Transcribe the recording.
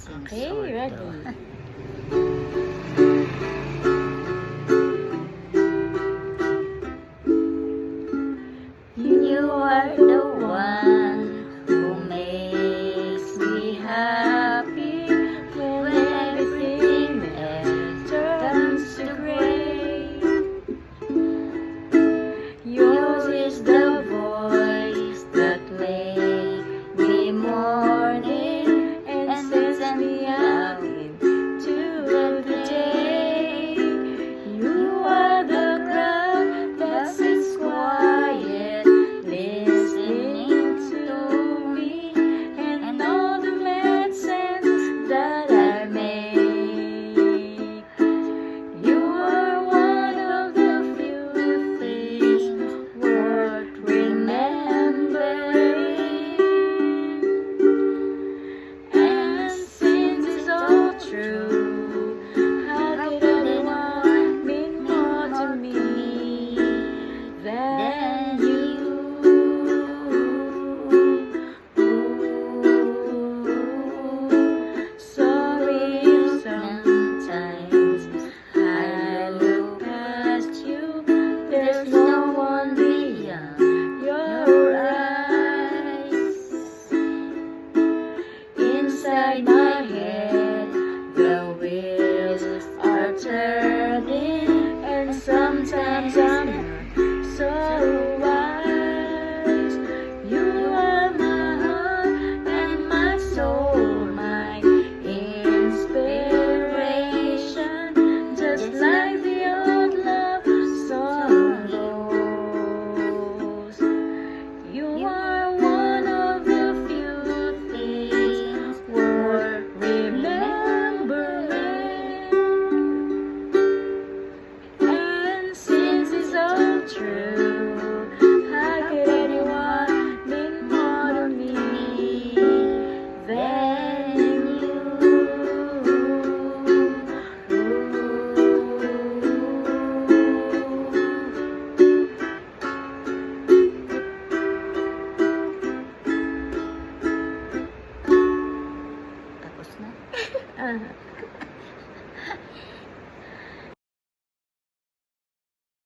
Since Okay, ready. You are the one who makes me happy when everything else turns to gray. Yours is the voice that wakes me morning and sends me out into the day. You are the crowd that sits quiet, listening to me and all the medicines that I make. You are one of the few things worth remembering. And since it's all true, how could anyone mean more to me than you? Sorry if sometimes I look past you. There's no one beyond your eyes. Inside my head, the wheels are turning, and sometimes I'm not so wise. You are my heart and my soul, my inspiration, just like the old love song goes. You are one of the few things worth remembering. And since it's all true, how could anyone mean more to me than you? Tapos na.